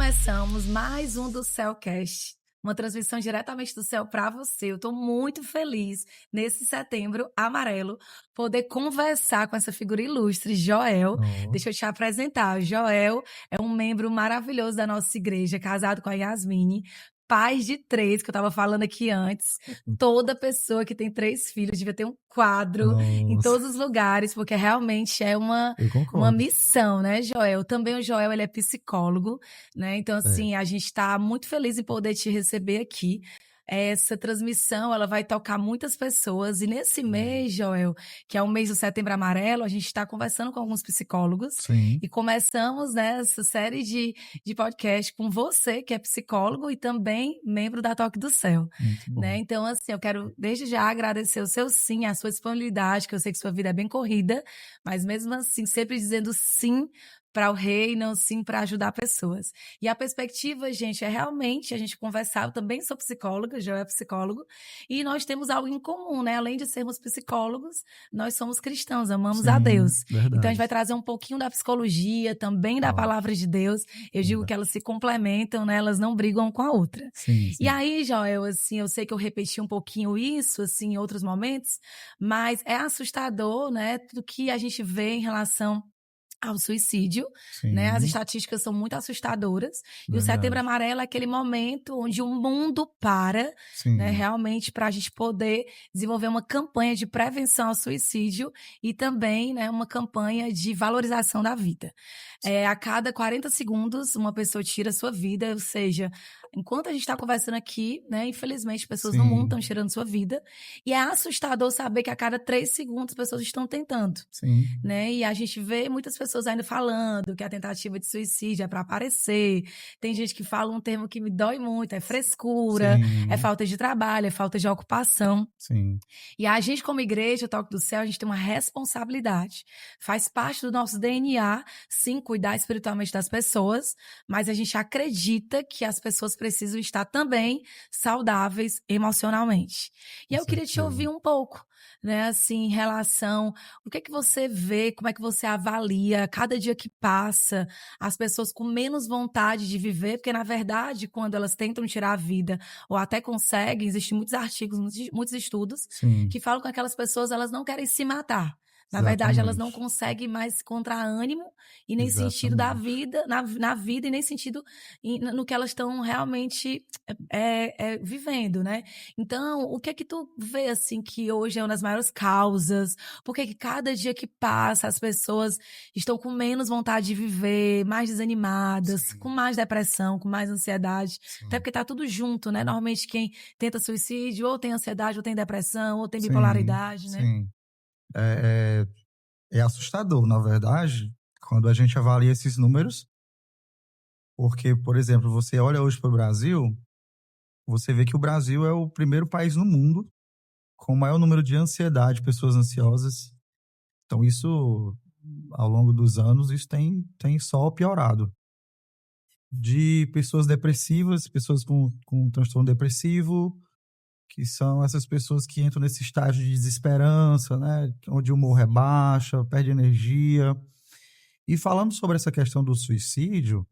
começamos mais um do Céucast, uma transmissão diretamente do céu para você. Eu estou muito feliz, nesse setembro amarelo, poder conversar com essa figura ilustre, Joel. Deixa eu te apresentar. O Joel é um membro maravilhoso da nossa igreja, casado com a Yasmine, pais de 3, que eu estava falando aqui antes. Toda pessoa que tem 3 filhos devia ter um quadro em todos os lugares, porque realmente é uma missão, né, Joel? Também o Joel, ele é psicólogo, né? Então, assim, a gente está muito feliz em poder te receber aqui. Essa transmissão, ela vai tocar muitas pessoas. E nesse mês, Joel, que é o mês do Setembro Amarelo, a gente está conversando com alguns psicólogos. Sim. E começamos, né, essa série de podcast com você, que é psicólogo e também membro da Toque do Céu. Muito bom. Né? Então, assim, eu quero desde já agradecer o seu sim, a sua disponibilidade, que eu sei que sua vida é bem corrida, mas mesmo assim, sempre dizendo sim para o reino, sim para ajudar pessoas. E a perspectiva, gente, é realmente a gente conversar. Eu também sou psicóloga, Joel é psicólogo, e nós temos algo em comum, né? Além de sermos psicólogos, nós somos cristãos, amamos a Deus. Verdade. Então a gente vai trazer um pouquinho da psicologia, também da palavra de Deus. Eu digo que elas se complementam, né? Elas não brigam com a outra. Sim. E aí, Joel, assim, eu sei que eu repeti um pouquinho isso, assim, em outros momentos, mas é assustador, né? Tudo que a gente vê em relação ao suicídio, né? As estatísticas são muito assustadoras. E o Setembro Amarelo é aquele momento onde o mundo para, né? Realmente, para a gente poder desenvolver uma campanha de prevenção ao suicídio e também, né, uma campanha de valorização da vida. A cada 40 segundos, uma pessoa tira a sua vida, ou seja, enquanto a gente está conversando aqui, né, infelizmente, pessoas no mundo estão tirando sua vida. E é assustador saber que a cada 3 segundos pessoas estão tentando. Né? E a gente vê muitas pessoas ainda falando que a tentativa de suicídio é para aparecer. Tem gente que fala um termo que me dói muito, é frescura, é falta de trabalho, é falta de ocupação. E a gente, como igreja, o Toque do Céu, a gente tem uma responsabilidade. Faz parte do nosso DNA, sim, cuidar espiritualmente das pessoas, mas a gente acredita que as pessoas precisam estar também saudáveis emocionalmente. E eu queria te ouvir um pouco, né, assim, em relação, o que é que você vê, como é que você avalia cada dia que passa, as pessoas com menos vontade de viver, porque na verdade, quando elas tentam tirar a vida, ou até conseguem, existem muitos artigos, muitos estudos, que falam que aquelas pessoas, elas não querem se matar. Na verdade, elas não conseguem mais encontrar ânimo e nem sentido da vida, na vida, e nem sentido no que elas estão realmente vivendo, né? Então, o que é que tu vê, assim, que hoje é uma das maiores causas? Por que cada dia que passa as pessoas estão com menos vontade de viver, mais desanimadas, com mais depressão, com mais ansiedade? Até porque tá tudo junto, né? Normalmente quem tenta suicídio ou tem ansiedade, ou tem depressão, ou tem bipolaridade, né? É assustador, na verdade, quando a gente avalia esses números, porque, por exemplo, você olha hoje para o Brasil, você vê que o Brasil é o primeiro país no mundo com o maior número de ansiedade, pessoas ansiosas. Então, isso, ao longo dos anos, isso tem só piorado. De pessoas depressivas, pessoas com transtorno depressivo, que são essas pessoas que entram nesse estágio de desesperança, né? Onde o humor é baixo, perde energia. E falando sobre essa questão do suicídio,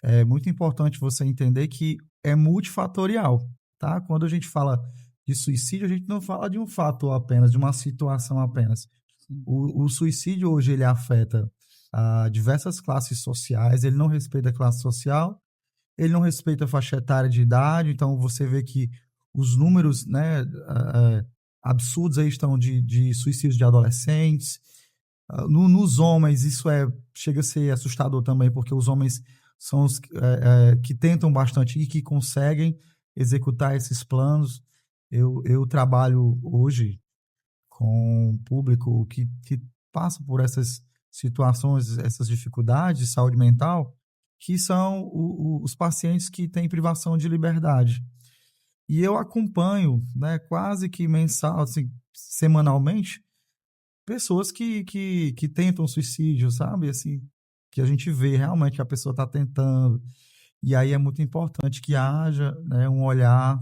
é muito importante você entender que é multifatorial, tá? Quando a gente fala de suicídio, a gente não fala de um fator apenas, de uma situação apenas. O suicídio hoje, ele afeta diversas classes sociais, ele não respeita a classe social, ele não respeita a faixa etária de idade, então você vê que os números, né, absurdos aí estão de suicídios de adolescentes. Nos homens, isso chega a ser assustador também, porque os homens são os que tentam bastante e que conseguem executar esses planos. Eu trabalho hoje com um público que passa por essas situações, essas dificuldades de saúde mental, que são os pacientes que têm privação de liberdade. E eu acompanho, né, quase que mensal, assim, semanalmente, pessoas que tentam suicídio, sabe? Assim, que a gente vê realmente que a pessoa está tentando. E aí é muito importante que haja, né, um olhar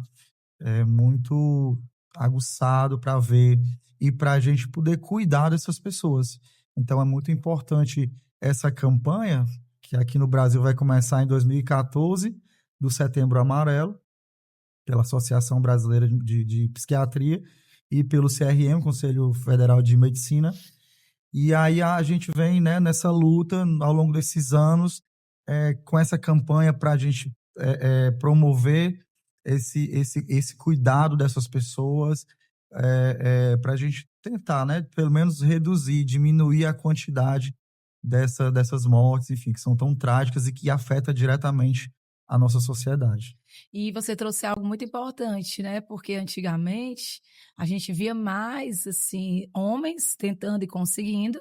muito aguçado para ver e para a gente poder cuidar dessas pessoas. Então é muito importante essa campanha que aqui no Brasil vai começar em 2014, do Setembro Amarelo, pela Associação Brasileira de Psiquiatria e pelo CRM, Conselho Federal de Medicina. E aí a gente vem, né, nessa luta ao longo desses anos, com essa campanha para a gente promover esse cuidado dessas pessoas, para a gente tentar, né, pelo menos reduzir, diminuir a quantidade dessas mortes, enfim, que são tão trágicas e que afetam diretamente a nossa sociedade. E você trouxe algo muito importante, né? Porque antigamente a gente via mais assim homens tentando e conseguindo,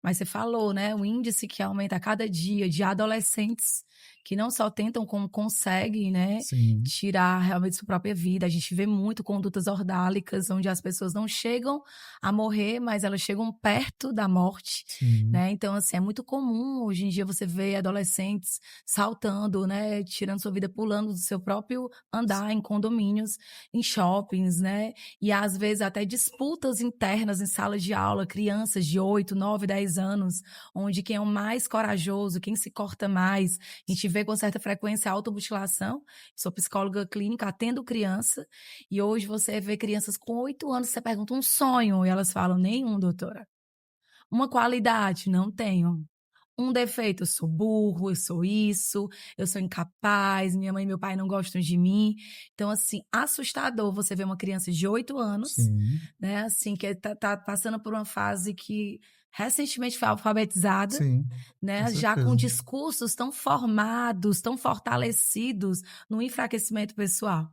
mas você falou, né? O índice que aumenta a cada dia de adolescentes que não só tentam como conseguem, né? Sim. Tirar realmente sua própria vida. A gente vê muito condutas ordálicas, onde as pessoas não chegam a morrer, mas elas chegam perto da morte, Sim. né? Então, assim, é muito comum hoje em dia você ver adolescentes saltando, né? Tirando sua vida, pulando do seu próprio andar em condomínios, em shoppings, né? E às vezes até disputas internas em salas de aula, crianças de 8, 9, 10 anos, onde quem é o mais corajoso, quem se corta mais, a gente vê com certa frequência a automutilação. Sou psicóloga clínica, atendo criança, e hoje você vê crianças com 8 anos, você pergunta um sonho, e elas falam, nenhum, doutora. Uma qualidade, não tenho. Um defeito, eu sou burro, eu sou isso, eu sou incapaz, minha mãe e meu pai não gostam de mim. Então, assim, assustador você ver uma criança de 8 anos, Sim. né, assim, que tá passando por uma fase que recentemente foi alfabetizada, Sim, né, com já com certeza. discursos tão formados, tão fortalecidos no enfraquecimento pessoal,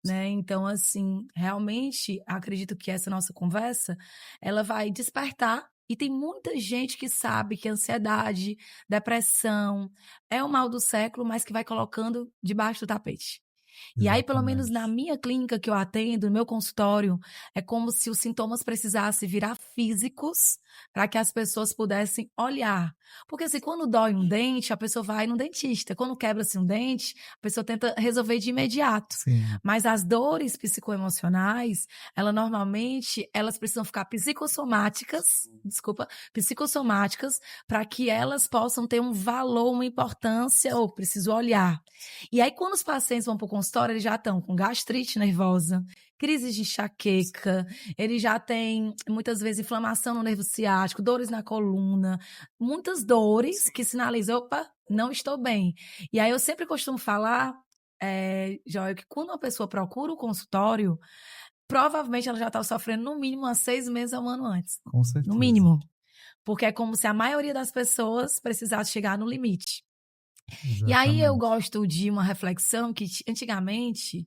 né? Então, assim, realmente acredito que essa nossa conversa, ela vai despertar. E tem muita gente que sabe que ansiedade, depressão é o mal do século, mas que vai colocando debaixo do tapete. E aí, pelo menos na Exatamente. minha clínica que eu atendo, no meu consultório, é como se os sintomas precisassem virar físicos para que as pessoas pudessem olhar. Porque assim, quando dói um dente, a pessoa vai no dentista. Quando quebra-se um dente, a pessoa tenta resolver de imediato. Sim. Mas as dores psicoemocionais, elas precisam ficar psicossomáticas, para que elas possam ter um valor, uma importância, ou preciso olhar. E aí, quando os pacientes vão para o consultório, eles já estão com gastrite nervosa, crises de enxaqueca, eles já têm, muitas vezes, inflamação no nervo ciático, dores na coluna, muitas dores que sinalizam, opa, não estou bem. E aí eu sempre costumo falar, Joel, que quando uma pessoa procura o consultório, provavelmente ela já está sofrendo no mínimo há 6 meses a 1 ano antes. Com No certeza. mínimo. Porque é como se a maioria das pessoas precisasse chegar no limite. E aí eu Exatamente. gosto de uma reflexão que antigamente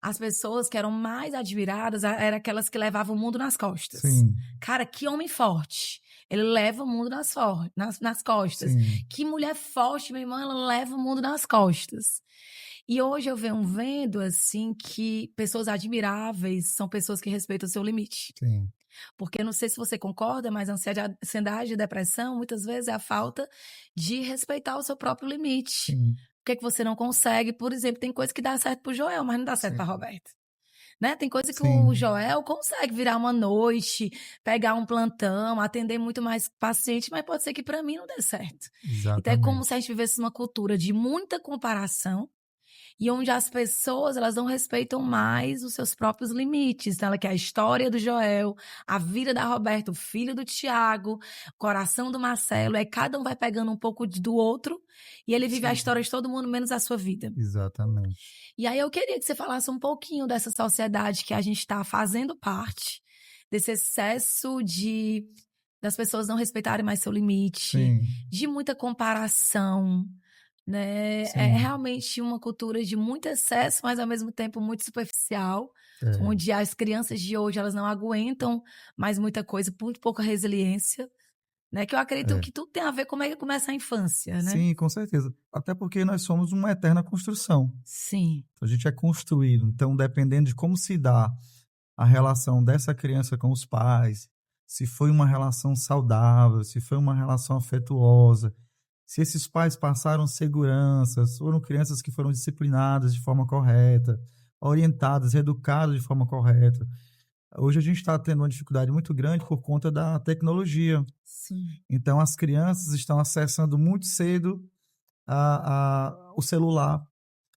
as pessoas que eram mais admiradas eram aquelas que levavam o mundo nas costas. Sim, Cara, que homem forte. Ele leva o mundo nas costas. sim, Que mulher forte, minha irmã, ela leva o mundo nas costas. E hoje eu venho vendo, assim, que pessoas admiráveis são pessoas que respeitam o seu limite. sim, Porque eu não sei se você concorda, mas a ansiedade e depressão, muitas vezes, é a falta de respeitar o seu próprio limite. sim, O que é que você não consegue? Por exemplo, tem coisa que dá certo pro Joel, mas não dá certo sim, pra Roberta. Né? Tem coisa que o sim, Joel consegue virar uma noite, pegar um plantão, atender muito mais paciente, mas pode ser que para mim não dê certo. Então é como se a exatamente. gente vivesse uma cultura de muita comparação e onde as pessoas elas não respeitam mais os seus próprios limites. Então, ela quer a história do Joel, a vida da Roberta, o filho do Tiago, o coração do Marcelo. Aí cada um vai pegando um pouco do outro e ele vive a Sim, história de todo mundo, menos a sua vida. exatamente. E aí eu queria que você falasse um pouquinho dessa sociedade que a gente está fazendo parte, desse excesso das pessoas não respeitarem mais seu limite, Sim, de muita comparação, né? É sim, realmente uma cultura de muito excesso, mas ao mesmo tempo muito superficial, é, onde as crianças de hoje elas não aguentam mais muita coisa, muito pouca resiliência, né? Que eu acredito é. que tudo tem a ver com como é que começa a infância, né? Sim, com certeza. Até porque nós somos uma eterna construção. Sim, A gente é construído. Então, dependendo de como se dá a relação dessa criança com os pais, se foi uma relação saudável, se foi uma relação afetuosa, se esses pais passaram seguranças, foram crianças que foram disciplinadas de forma correta, orientadas, educadas de forma correta. Hoje a gente está tendo uma dificuldade muito grande por conta da tecnologia. sim, Então, as crianças estão acessando muito cedo o celular,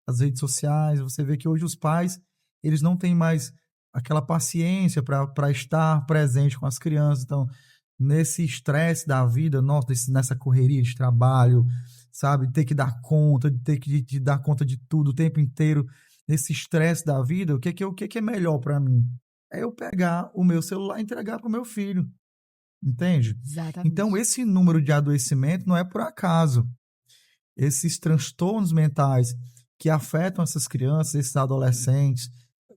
as redes sociais. Você vê que hoje os pais, eles não têm mais aquela paciência para estar presente com as crianças. Então, nesse estresse da vida, nossa, nessa correria de trabalho, sabe, ter que dar conta, ter que de dar conta de tudo o tempo inteiro, nesse estresse da vida, o que é melhor para mim? É eu pegar o meu celular e entregar para o meu filho, entende? Então, Exatamente. esse número de adoecimento não é por acaso. Esses transtornos mentais que afetam essas crianças, esses adolescentes,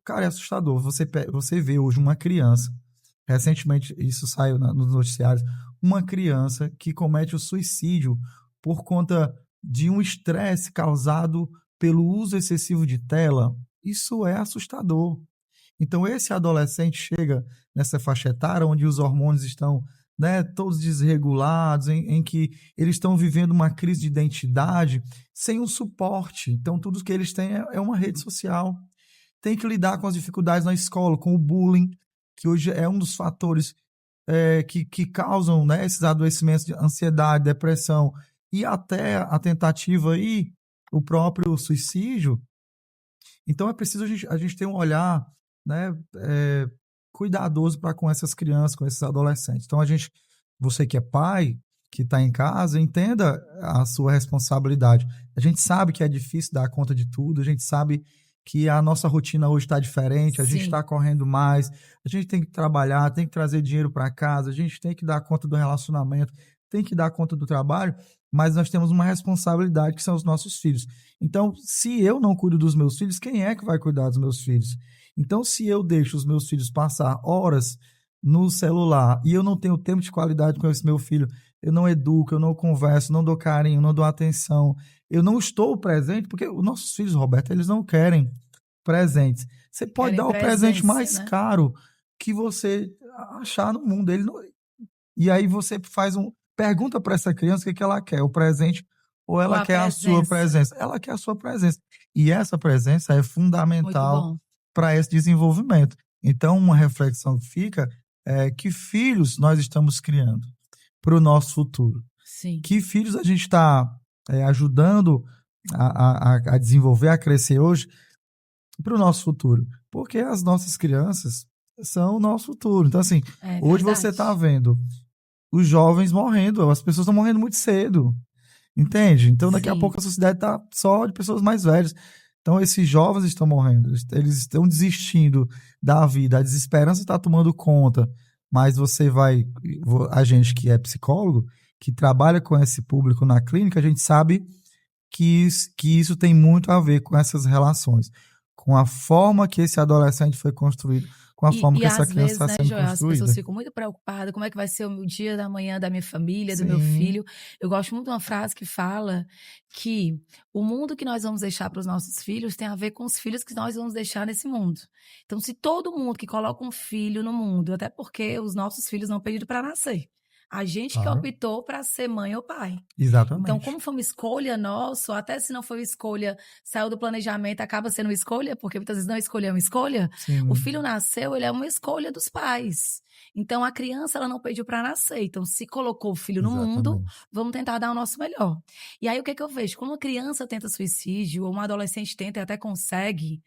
cara, é assustador. Você vê hoje uma criança, recentemente isso saiu nos noticiários, uma criança que comete o suicídio por conta de um estresse causado pelo uso excessivo de tela. Isso é assustador. Então, esse adolescente chega nessa faixa etária onde os hormônios estão, né, todos desregulados, em que eles estão vivendo uma crise de identidade sem um suporte. Então, tudo que eles têm é uma rede social. Tem que lidar com as dificuldades na escola, com o bullying, que hoje é um dos fatores que causam, né, esses adoecimentos de ansiedade, depressão e até a tentativa e o próprio suicídio. Então é preciso a gente ter um olhar, né, cuidadoso para com essas crianças, com esses adolescentes. Então você que é pai, que está em casa, entenda a sua responsabilidade. A gente sabe que é difícil dar conta de tudo, a gente sabe que a nossa rotina hoje está diferente, a gente Sim. está correndo mais, a gente tem que trabalhar, tem que trazer dinheiro para casa, a gente tem que dar conta do relacionamento, tem que dar conta do trabalho, mas nós temos uma responsabilidade que são os nossos filhos. Então, se eu não cuido dos meus filhos, quem é que vai cuidar dos meus filhos? Então, se eu deixo os meus filhos passar horas no celular e eu não tenho tempo de qualidade com esse meu filho, eu não educo, eu não converso, não dou carinho, não dou atenção, eu não estou presente, porque os nossos filhos, Roberto, eles não querem presentes. Você pode Querem dar o presente presença, mais né? caro que você achar no mundo. E aí você pergunta para essa criança o que ela quer, o presente ou Ou ela a quer a sua presença. presença? Ela quer a sua presença. E essa presença é Muito fundamental bom. para esse desenvolvimento. Então, uma reflexão que fica é que filhos nós estamos criando para o nosso futuro. Sim. Que filhos a gente está ajudando a desenvolver, a crescer hoje para o nosso futuro. Porque as nossas crianças são o nosso futuro. Então, assim, É hoje você verdade. está vendo os jovens morrendo, as pessoas estão morrendo muito cedo, entende? Então daqui a Sim. pouco a sociedade está só de pessoas mais velhas. Então esses jovens estão morrendo, eles estão desistindo da vida, a desesperança está tomando conta. Mas a gente que é psicólogo, que trabalha com esse público na clínica, a gente sabe que isso tem muito a ver com essas relações, com a forma que esse adolescente foi construído, com a forma E que essa às criança vezes, está né, sendo Joel, as pessoas construída. ficam muito preocupadas, como é que vai ser o dia da manhã da minha família, do meu Sim, filho. Eu gosto muito de uma frase que fala que o mundo que nós vamos deixar para os nossos filhos tem a ver com os filhos que nós vamos deixar nesse mundo. Então, se todo mundo que coloca um filho no mundo, até porque os nossos filhos não pediram para nascer, a gente que claro, optou para ser mãe ou pai. Então, exatamente. como foi uma escolha nossa, ou até se não foi uma escolha, saiu do planejamento, acaba sendo uma escolha, porque muitas vezes não escolher é uma escolha. O Sim, filho nasceu, ele é uma escolha dos pais. Então, a criança, ela não pediu para nascer. Então, se colocou o filho no mundo, exatamente. vamos tentar dar o nosso melhor. E aí, o que é que eu vejo? Quando uma criança tenta suicídio, ou uma adolescente tenta e até consegue,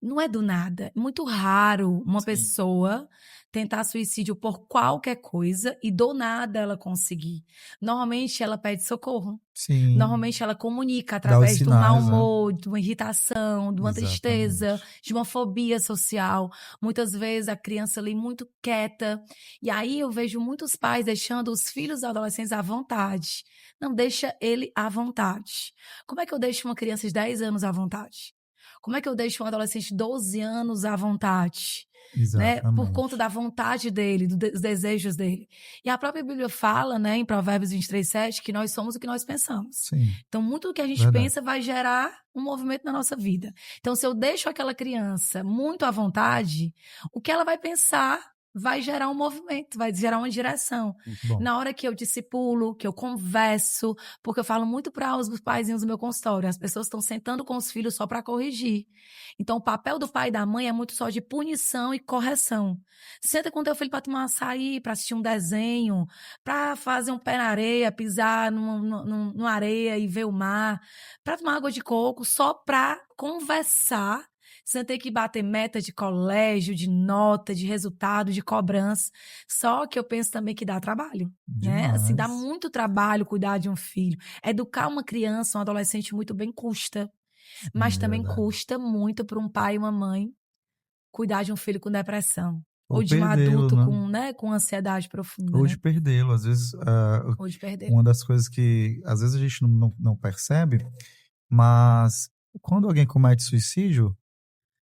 não é do nada. É muito raro uma Sim, pessoa tentar suicídio por qualquer coisa e do nada ela conseguir. Normalmente ela pede socorro. sim, Normalmente ela comunica dá os através do mau sinais, né? humor, de uma irritação, de uma tristeza, Exatamente. de uma fobia social. Muitas vezes a criança ali muito quieta. E aí eu vejo muitos pais deixando os filhos e adolescentes à vontade. Não deixa ele à vontade. Como é que eu deixo uma criança de 10 anos à vontade? Como é que eu deixo um adolescente de 12 anos à vontade? Né, por conta Exatamente. da vontade dele, dos desejos dele. E a própria Bíblia fala, né, em Provérbios 23:7, que nós somos o que nós pensamos. Sim, Então, muito do que a gente verdade. pensa vai gerar um movimento na nossa vida. Então, se eu deixo aquela criança muito à vontade, o que ela vai pensar vai gerar um movimento, vai gerar uma direção. Muito bom. Na hora que eu discipulo, que eu converso, porque eu falo muito para os paizinhos do meu consultório, as pessoas estão sentando com os filhos só para corrigir. Então, o papel do pai e da mãe é muito só de punição e correção. Senta com teu filho para tomar um açaí, para assistir um desenho, para fazer um pé na areia, pisar numa areia e ver o mar, para tomar água de coco, só para conversar, sem ter que bater meta de colégio, de nota, de resultado, de cobrança. Só que eu penso também que dá trabalho, né? Assim, dá Demais. muito trabalho cuidar de um filho. Educar uma criança, um adolescente muito bem custa, mas Sim, é também verdade. custa muito para um pai e uma mãe cuidar de um filho com depressão. Ou Ou de um perdê-lo, adulto né? com, né, com ansiedade profunda, Ou né? de perdê-lo. Às vezes, Ou de perder. uma das coisas que às vezes a gente não percebe, mas quando alguém comete suicídio,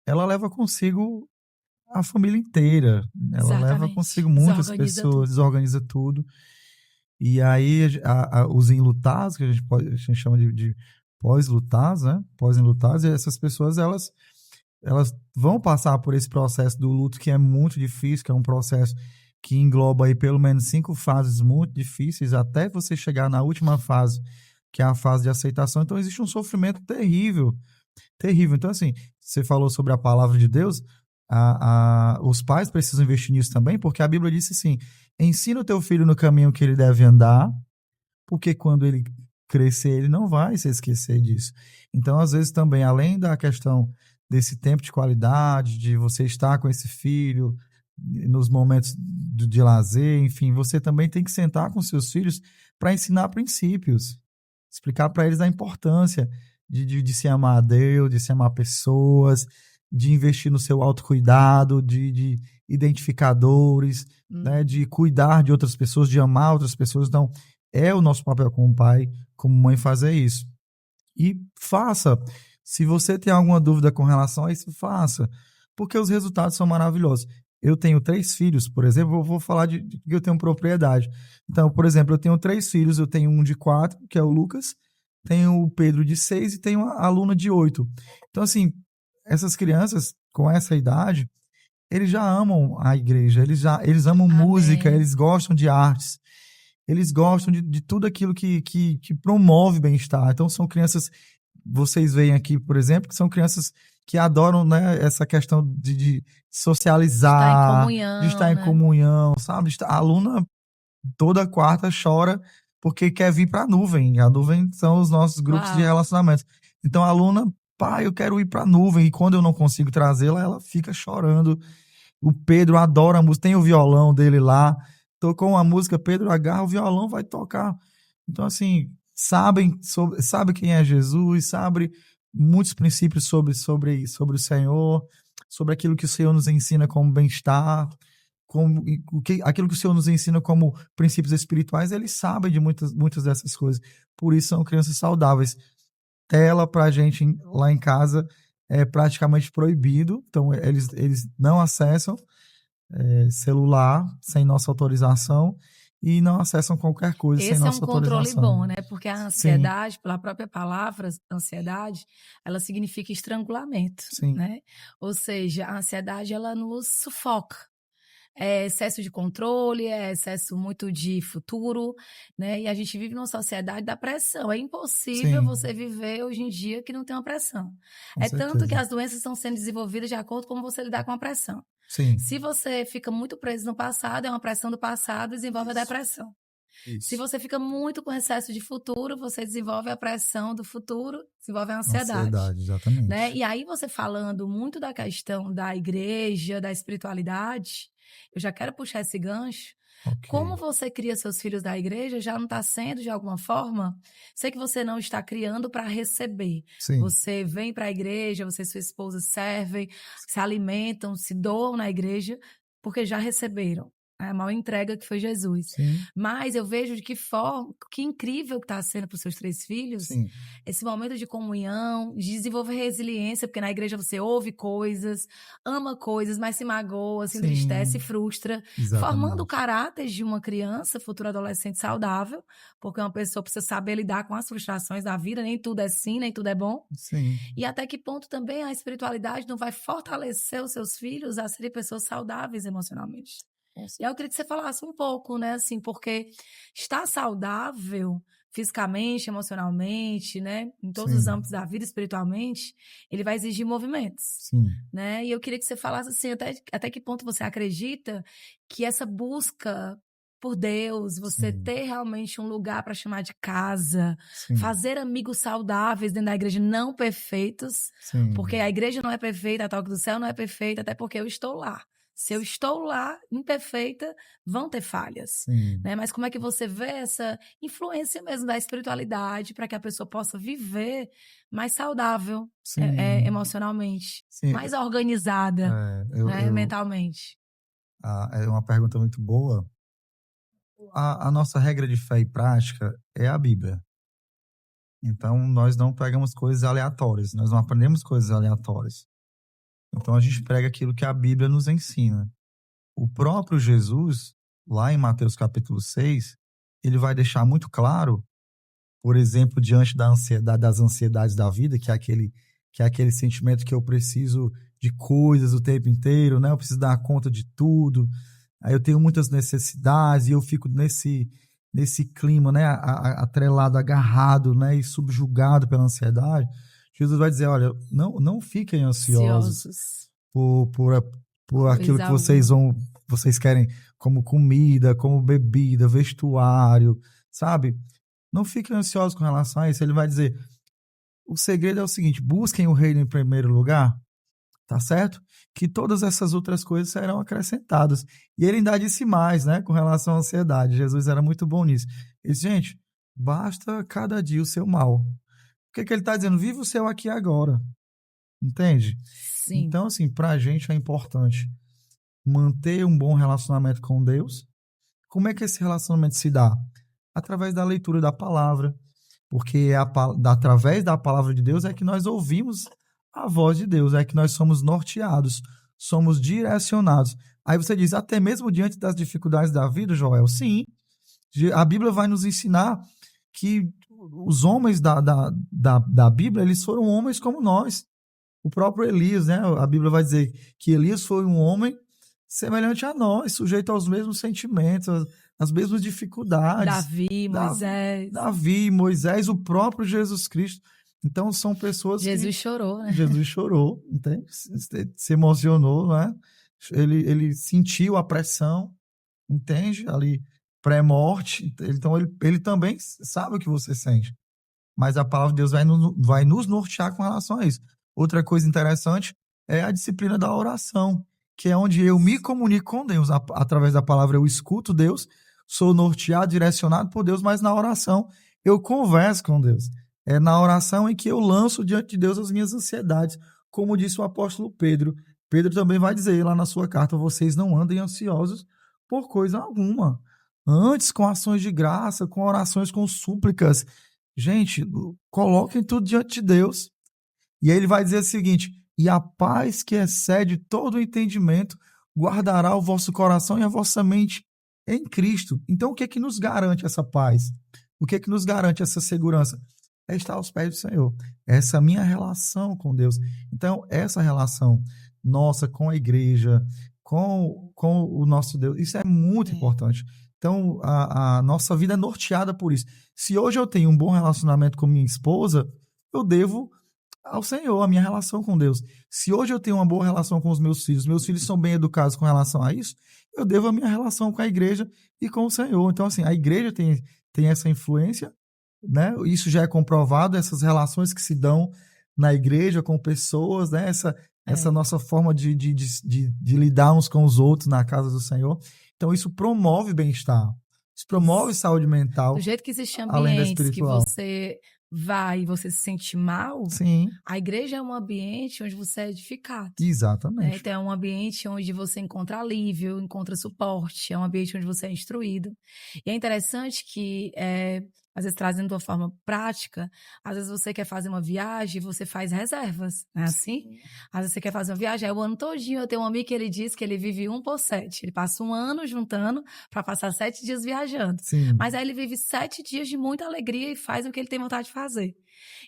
ela leva consigo a família inteira. Ela leva Exatamente. consigo muitas Desorganiza pessoas, tudo. desorganiza tudo. E aí os enlutados, que a gente chama de pós-lutados, né? Pós-enlutados, e essas pessoas, elas vão passar por esse processo do luto que é muito difícil, que é um processo que engloba aí pelo menos 5 fases muito difíceis, até você chegar na última fase, que é a fase de aceitação. Então existe um sofrimento terrível, terrível. Então, assim, você falou sobre a palavra de Deus, os pais precisam investir nisso também, porque a Bíblia disse assim: ensina o teu filho no caminho que ele deve andar, porque quando ele crescer, ele não vai se esquecer disso. Então, às vezes, também, além da questão desse tempo de qualidade, de você estar com esse filho nos momentos de lazer, enfim, você também tem que sentar com seus filhos para ensinar princípios, explicar para eles a importância de se amar a Deus, de se amar pessoas, de investir no seu autocuidado, de identificar dores, né, de cuidar de outras pessoas, de amar outras pessoas. Então, é o nosso papel como pai, como mãe, fazer isso. E faça. Se você tem alguma dúvida com relação a isso, faça. Porque os resultados são maravilhosos. Eu tenho 3 filhos, por exemplo, eu vou falar de que eu tenho propriedade. Então, por exemplo, eu tenho 3 filhos, eu tenho um de 4, que é o Lucas, tenho o Pedro de 6 e tenho a aluna de 8. Então, assim, essas crianças com essa idade, eles já amam a igreja, eles amam música, Amém. eles gostam de artes, eles gostam de tudo aquilo que promove bem-estar. Então, são crianças, vocês veem aqui, por exemplo, que são crianças que adoram, né, essa questão de Estar em socializar, de estar comunhão, em né? comunhão, sabe? A aluna toda quarta chora porque quer vir para a nuvem. A nuvem são os nossos grupos de Uau. relacionamentos. Então, a aluna, pai, eu quero ir para a nuvem. E quando eu não consigo trazê-la, ela fica chorando. O Pedro adora a música, tem o violão dele lá, tocou uma música, Pedro agarra o violão, vai tocar. Então, assim, sabe quem é Jesus, sabe muitos princípios sobre o Senhor, sobre aquilo que o Senhor nos ensina como bem-estar, aquilo que o Senhor nos ensina como princípios espirituais, eles sabem de muitas dessas coisas. Por isso são crianças saudáveis. Tela para a gente lá em casa é praticamente proibido, então eles não acessam celular sem nossa autorização e não acessam qualquer coisa sem Esse é um nossa controle autorização. bom, né? Porque a Sim, ansiedade, pela própria palavra ansiedade, ela significa estrangulamento, sim, né? Ou seja, a ansiedade, ela nos sufoca. É excesso de controle, é excesso muito de futuro, né? E a gente vive numa sociedade da pressão. É impossível sim, você viver hoje em dia que não tem uma pressão. com É tanto que certeza. as doenças estão sendo desenvolvidas de acordo com como você lidar com a pressão. Sim, Se você fica muito preso no passado, é uma pressão do passado, desenvolve a isso, depressão. Se isso. você fica muito com excesso de futuro, você desenvolve a pressão do futuro, desenvolve a ansiedade, Ansiedade, né? exatamente. E aí você falando muito da questão da igreja, da espiritualidade, eu já quero puxar esse gancho. Ok. Como você cria seus filhos da igreja já não está sendo de alguma forma? Sei que você não está criando para receber. Sim, Você vem para a igreja, você e sua esposa servem, se alimentam, se doam na igreja, porque já receberam. A maior entrega que foi Jesus. Sim. Mas eu vejo de que forma, que incrível que está sendo para os seus 3 filhos, Sim. esse momento de comunhão, de desenvolver resiliência, porque na igreja você ouve coisas, ama coisas, mas se magoa, se entristece, se frustra, formando o caráter de uma criança, futura adolescente saudável, porque uma pessoa precisa saber lidar com as frustrações da vida, nem tudo é sim, nem tudo é bom. Sim. E até que ponto também a espiritualidade não vai fortalecer os seus filhos a serem pessoas saudáveis emocionalmente. E aí eu queria que você falasse um pouco, né, assim, porque estar saudável fisicamente, emocionalmente, né, em todos os âmbitos da vida, espiritualmente, ele vai exigir movimentos, né, e eu queria que você falasse, assim, até que ponto você acredita que essa busca por Deus, você ter realmente um lugar para chamar de casa, fazer amigos saudáveis dentro da igreja, não perfeitos, porque a igreja não é perfeita, a Toque do Céu não é perfeita, até porque eu estou lá. Se eu estou lá, imperfeita, vão ter falhas. Né? Mas como é que você vê essa influência mesmo da espiritualidade para que a pessoa possa viver mais saudável emocionalmente, mais organizada mentalmente? É uma pergunta muito boa. A nossa regra de fé e prática é a Bíblia. Então, nós não pegamos coisas aleatórias, nós não aprendemos coisas aleatórias. Então, a gente prega aquilo que a Bíblia nos ensina. O próprio Jesus, lá em Mateus capítulo 6, ele vai deixar muito claro, por exemplo, diante da ansiedade, das ansiedades da vida, que é aquele sentimento que eu preciso de coisas o tempo inteiro, né? Eu preciso dar conta de tudo, aí eu tenho muitas necessidades e eu fico nesse clima, né? Atrelado, agarrado, né? E subjugado pela ansiedade. Jesus vai dizer, olha, não fiquem ansiosos por aquilo que vocês querem, como comida, como bebida, vestuário, sabe? Não fiquem ansiosos com relação a isso. Ele vai dizer, o segredo é o seguinte, busquem o reino em primeiro lugar, tá certo? Que todas essas outras coisas serão acrescentadas. E ele ainda disse mais, né? Com relação à ansiedade. Jesus era muito bom nisso. Ele disse, gente, basta cada dia o seu mal. O que ele está dizendo? Viva o seu aqui e agora. Entende? Sim. Então, assim, para a gente é importante manter um bom relacionamento com Deus. Como é que esse relacionamento se dá? Através da leitura da palavra. Porque através da palavra de Deus é que nós ouvimos a voz de Deus, é que nós somos norteados, somos direcionados. Aí você diz, até mesmo diante das dificuldades da vida, Joel? Sim. A Bíblia vai nos ensinar que os homens da Bíblia, eles foram homens como nós. O próprio Elias, né? A Bíblia vai dizer que Elias foi um homem semelhante a nós, sujeito aos mesmos sentimentos, às mesmas dificuldades. Davi, Moisés, o próprio Jesus Cristo. Então, são pessoas Jesus chorou, né? Jesus chorou, entende? Se emocionou, né? Ele sentiu a pressão, entende? Ali, pré-morte. Então, ele também sabe o que você sente. Mas a palavra de Deus vai nos nortear com relação a isso. Outra coisa interessante é a disciplina da oração, que é onde eu me comunico com Deus. Através da palavra eu escuto Deus, sou norteado, direcionado por Deus, mas na oração eu converso com Deus. É na oração em que eu lanço diante de Deus as minhas ansiedades, como disse o apóstolo Pedro. Pedro também vai dizer lá na sua carta, vocês não andem ansiosos por coisa alguma. Antes, com ações de graça, com orações, com súplicas. Gente, coloquem tudo diante de Deus. E aí ele vai dizer o seguinte, e a paz que excede todo o entendimento guardará o vosso coração e a vossa mente em Cristo. Então, o que é que nos garante essa paz? O que é que nos garante essa segurança? É estar aos pés do Senhor. Essa minha relação com Deus. Então, essa relação nossa com a igreja, com o nosso Deus, isso é muito importante. Então, a nossa vida é norteada por isso. Se hoje eu tenho um bom relacionamento com minha esposa, eu devo ao Senhor, a minha relação com Deus. Se hoje eu tenho uma boa relação com os meus filhos são bem educados com relação a isso, eu devo a minha relação com a igreja e com o Senhor. Então, assim, a igreja tem essa influência, né? Isso já é comprovado, essas relações que se dão na igreja com pessoas, né? Essa nossa forma de lidar uns com os outros na casa do Senhor. Então, isso promove bem-estar. Isso promove saúde mental. Do jeito que existe ambientes que você vai e você se sente mal, Sim, a igreja é um ambiente onde você é edificado. exatamente. Então, é um ambiente onde você encontra alívio, encontra suporte, é um ambiente onde você é instruído. E é interessante que, às vezes, trazendo de uma forma prática, às vezes você quer fazer uma viagem, você faz reservas, não é assim? Às vezes você quer fazer uma viagem, aí o ano todinho, eu tenho um amigo que ele diz que ele vive 1 por 7. Ele passa um ano juntando para passar 7 dias viajando. Sim, Mas aí ele vive 7 dias de muita alegria e faz o que ele tem vontade de fazer.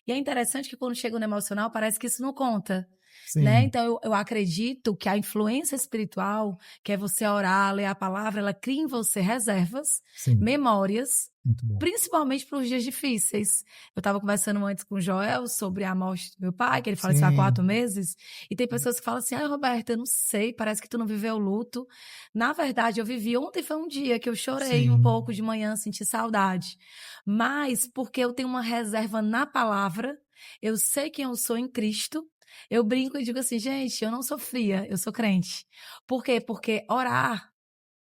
E é interessante que quando chega no emocional, parece que isso não conta. Né? sim, Então, eu acredito que a influência espiritual, que é você orar, ler a palavra, ela cria em você reservas, sim. memórias, Muito bom. principalmente para os dias difíceis. Eu estava conversando antes com o Joel sobre a morte do meu pai, que ele faleceu há 4 meses, e tem pessoas que falam assim, Roberta, eu não sei, parece que tu não viveu o luto. Na verdade, eu vivi. Ontem foi um dia que eu chorei um pouco de manhã, senti saudade. Mas porque eu tenho uma reserva na palavra, eu sei quem eu sou em Cristo. Eu brinco e digo assim, gente, eu não sou fria, eu sou crente. Por quê? Porque orar,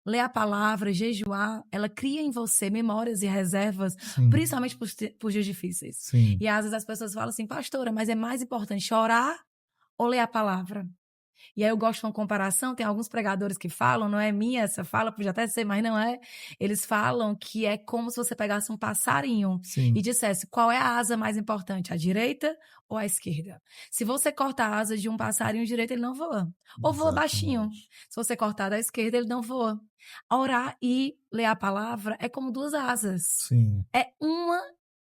ler a palavra, jejuar, ela cria em você memórias e reservas, principalmente por dias difíceis. Sim. E às vezes as pessoas falam assim, pastora, mas é mais importante orar ou ler a palavra? E aí eu gosto de uma comparação, tem alguns pregadores que falam, não é minha essa fala, pode até ser, mas não é. Eles falam que é como se você pegasse um passarinho e dissesse qual é a asa mais importante, a direita ou a esquerda. Se você cortar a asa de um passarinho direito, ele não voa. Ou voa baixinho. Se você cortar da esquerda, ele não voa. Orar e ler a palavra é como 2 asas. Sim. É uma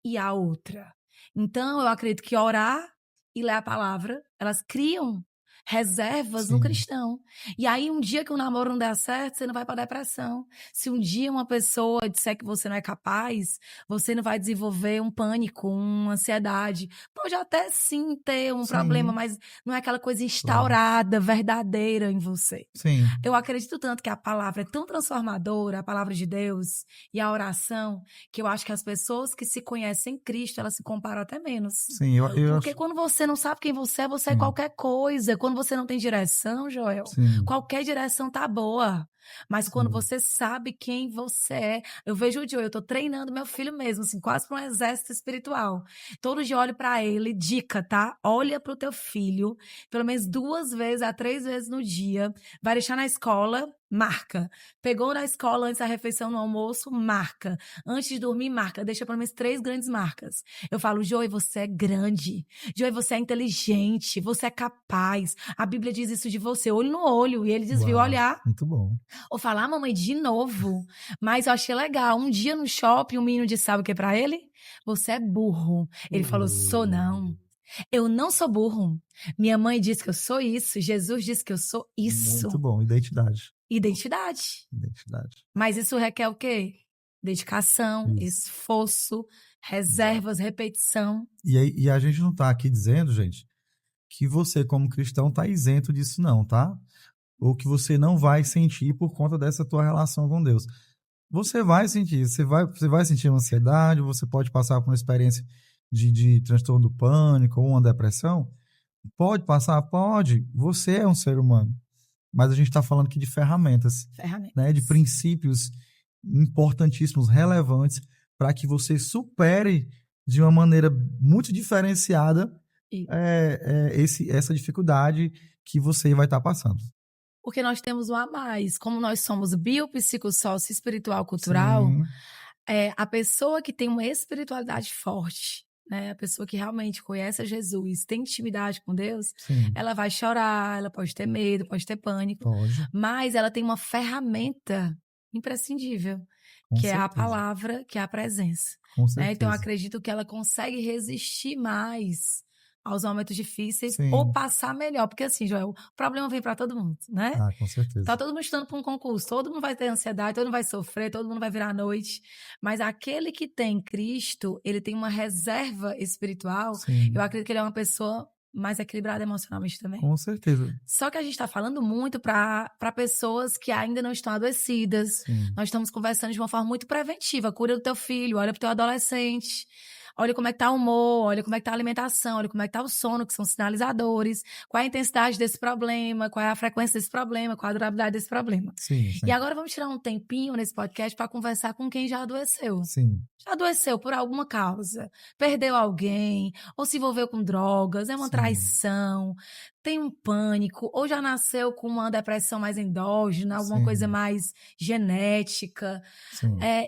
e a outra. Então, eu acredito que orar e ler a palavra, elas criam reservas no cristão. E aí, um dia que o namoro não der certo, você não vai para depressão. Se um dia uma pessoa disser que você não é capaz, você não vai desenvolver um pânico, uma ansiedade. Pode até sim ter um problema, mas não é aquela coisa instaurada, verdadeira em você. Sim. Eu acredito tanto que a palavra é tão transformadora, a palavra de Deus e a oração, que eu acho que as pessoas que se conhecem em Cristo, elas se comparam até menos. Sim, Porque quando você não sabe quem você é qualquer coisa. Quando você não tem direção, Joel, qualquer direção tá boa. Mas quando você sabe quem você é, eu vejo o Joel, eu tô treinando meu filho mesmo, assim, quase para um exército espiritual. Todo dia eu olho para ele, dica, tá? Olha pro teu filho, pelo menos 2 vezes a 3 vezes no dia. Vai deixar na escola, marca. Pegou na escola antes da refeição, no almoço, marca. Antes de dormir, marca. Deixa pelo menos 3 grandes marcas. Eu falo, Joey, você é grande. Joey, você é inteligente. Você é capaz. A Bíblia diz isso de você, olho no olho. E ele desviou olhar. Muito bom. Ou falar, mamãe, de novo. Mas eu achei legal. Um dia no shopping, um menino disse, sabe o que pra ele? Você é burro. Ele falou, sou não. Eu não sou burro. Minha mãe disse que eu sou isso. Jesus disse que eu sou isso. Muito bom. Identidade. Identidade. Mas isso requer o quê? Dedicação, esforço, reservas, repetição. E a gente não tá aqui dizendo, gente, que você como cristão tá isento disso não, tá? Ou que você não vai sentir por conta dessa tua relação com Deus. Você vai sentir, você vai sentir uma ansiedade, você pode passar por uma experiência de transtorno do pânico ou uma depressão. Pode passar? Pode. Você é um ser humano. Mas a gente está falando aqui de ferramentas. Né, de princípios importantíssimos, relevantes, para que você supere de uma maneira muito diferenciada essa dificuldade que você vai estar passando. Porque nós temos um a mais. Como nós somos biopsicossócio espiritual cultural, a pessoa que tem uma espiritualidade forte, né, a pessoa que realmente conhece a Jesus, tem intimidade com Deus, ela vai chorar, ela pode ter medo, pode ter pânico, mas ela tem uma ferramenta imprescindível, que é a palavra, que é a presença. Né? Então, eu acredito que ela consegue resistir mais aos momentos difíceis ou passar melhor. Porque assim, Joel, o problema vem para todo mundo, né? Ah, com certeza. Tá todo mundo estudando para um concurso, todo mundo vai ter ansiedade, todo mundo vai sofrer, todo mundo vai virar à noite. Mas aquele que tem Cristo, ele tem uma reserva espiritual. Eu acredito que ele é uma pessoa mais equilibrada emocionalmente também. Com certeza. Só que a gente está falando muito para pessoas que ainda não estão adoecidas. Nós estamos conversando de uma forma muito preventiva. Cuida do teu filho, olha pro teu adolescente. olha como é que tá o humor, olha como é que tá a alimentação, olha como é que tá o sono, que são sinalizadores, qual é a intensidade desse problema, qual é a frequência desse problema, qual a durabilidade desse problema. Sim, E sim. agora vamos tirar um tempinho nesse podcast para conversar com quem já adoeceu. Sim. Já adoeceu por alguma causa, perdeu alguém, ou se envolveu com drogas, é uma traição, tem um pânico, ou já nasceu com uma depressão mais endógena, alguma coisa mais genética.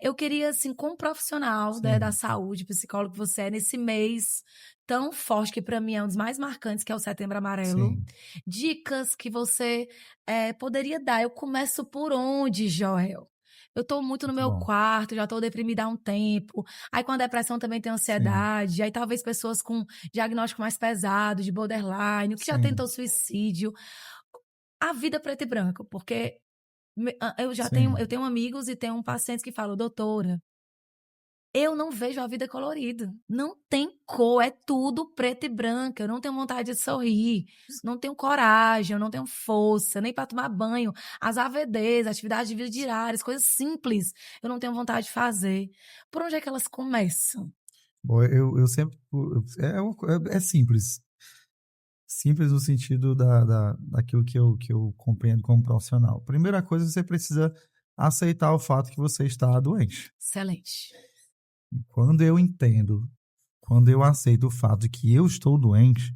Eu queria, assim, como profissional, né, da saúde, psicólogo que você é, nesse mês tão forte, que para mim é um dos mais marcantes, que é o Setembro Amarelo, dicas que você poderia dar. Eu começo por onde, Joel? Eu tô muito no meu quarto, já tô deprimida há um tempo. Aí com a depressão também tem ansiedade. Aí talvez pessoas com diagnóstico mais pesado, de borderline, o que já tentou suicídio. A vida preto e branco, porque eu tenho amigos e tenho pacientes que falam, doutora, eu não vejo a vida colorida. Não tem cor, é tudo preto e branco. Eu não tenho vontade de sorrir, não tenho coragem, eu não tenho força, nem para tomar banho. As AVDs, atividades de vida diárias, coisas simples, eu não tenho vontade de fazer. Por onde é que elas começam? Bom, eu sempre. É simples. Simples no sentido daquilo que eu compreendo como profissional. Primeira coisa, você precisa aceitar o fato que você está doente. Excelente. Quando eu entendo, quando eu aceito o fato de que eu estou doente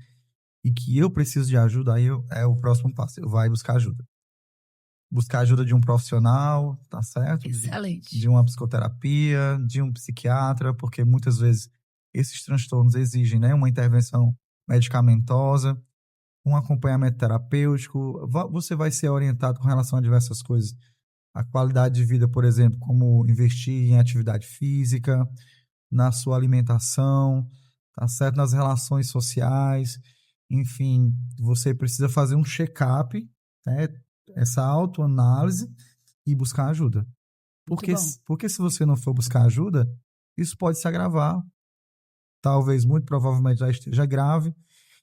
e que eu preciso de ajuda, aí é o próximo passo. Eu vou buscar ajuda. Buscar ajuda de um profissional, tá certo? Excelente. De uma psicoterapia, de um psiquiatra, porque muitas vezes esses transtornos exigem, né, uma intervenção medicamentosa, um acompanhamento terapêutico. Você vai ser orientado com relação a diversas coisas. A qualidade de vida, por exemplo, como investir em atividade física, na sua alimentação, tá certo? Nas relações sociais, enfim, você precisa fazer um check-up, né? Essa autoanálise e buscar ajuda. Porque se você não for buscar ajuda, isso pode se agravar, talvez, muito provavelmente já esteja grave,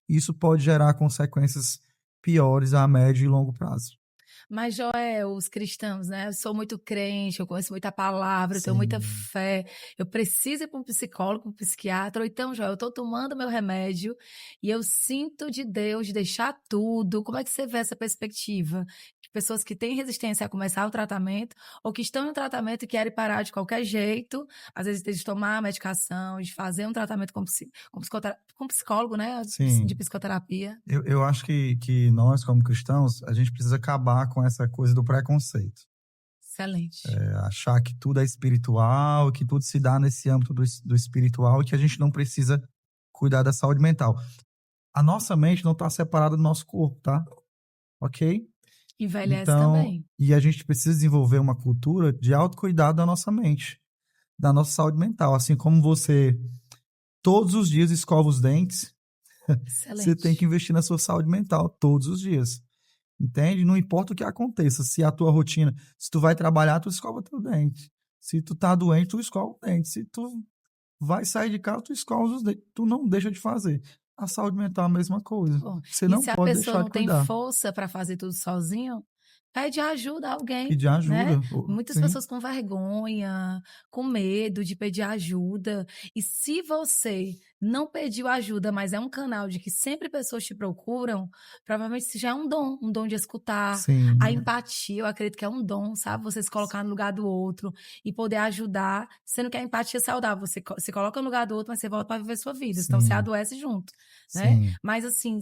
e isso pode gerar consequências piores a médio e longo prazo. Mas, Joel, os cristãos, né? Eu sou muito crente, eu conheço muita palavra, eu tenho muita fé. Eu preciso ir para um psicólogo, para um psiquiatra. Ou então, Joel, eu estou tomando meu remédio e eu sinto de Deus deixar tudo. Como é que você vê essa perspectiva? De pessoas que têm resistência a começar o tratamento ou que estão em tratamento e querem parar de qualquer jeito, às vezes de tomar a medicação, de fazer um tratamento com psicólogo, né? De psicoterapia. Eu acho que nós, como cristãos, a gente precisa acabar com essa coisa do preconceito. Excelente. Achar que tudo é espiritual, que tudo se dá nesse âmbito do espiritual e que a gente não precisa cuidar da saúde mental. A nossa mente não está separada do nosso corpo, tá? Ok? Envelhece também. E a gente precisa desenvolver uma cultura de autocuidado da nossa mente, da nossa saúde mental. Assim como você todos os dias escova os dentes, você tem que investir na sua saúde mental todos os dias. Entende? Não importa o que aconteça, se a tua rotina, se tu vai trabalhar, tu escova teu dente. Se tu tá doente, tu escova o dente. Se tu vai sair de casa, tu escova os dentes. Tu não deixa de fazer. A saúde mental é a mesma coisa. Você não pode deixar de cuidar. Se a pessoa não tem força para fazer tudo sozinho, pede ajuda a alguém. Pedir ajuda. Né? Muitas pessoas com vergonha, com medo de pedir ajuda. E se você não pediu ajuda, mas é um canal de que sempre pessoas te procuram, provavelmente isso já é um dom de escutar. Sim. A empatia, eu acredito que é um dom, sabe? Você se colocar no lugar do outro e poder ajudar, sendo que a empatia é saudável. Você se coloca no lugar do outro, mas você volta para viver sua vida. Sim. Então você adoece junto, né? Mas assim,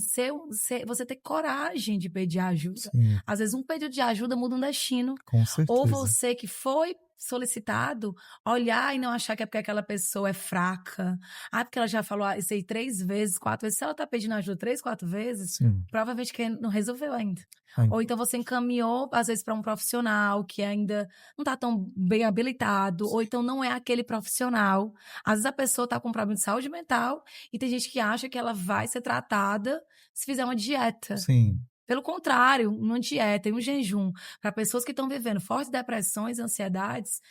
você ter coragem de pedir ajuda. Sim. Às vezes um pedido de ajuda muda um destino. Com certeza. Ou você que foi solicitado, olhar e não achar que é porque aquela pessoa é fraca. Porque ela já falou isso aí 3 vezes, 4 vezes. Se ela tá pedindo ajuda 3, 4 vezes, provavelmente que não resolveu ainda. Ou então você encaminhou, às vezes, para um profissional que ainda não tá tão bem habilitado, ou então não é aquele profissional. Às vezes a pessoa tá com um problema de saúde mental e tem gente que acha que ela vai ser tratada se fizer uma dieta. Sim. Pelo contrário, uma dieta e um jejum para pessoas que estão vivendo fortes depressões, ansiedades,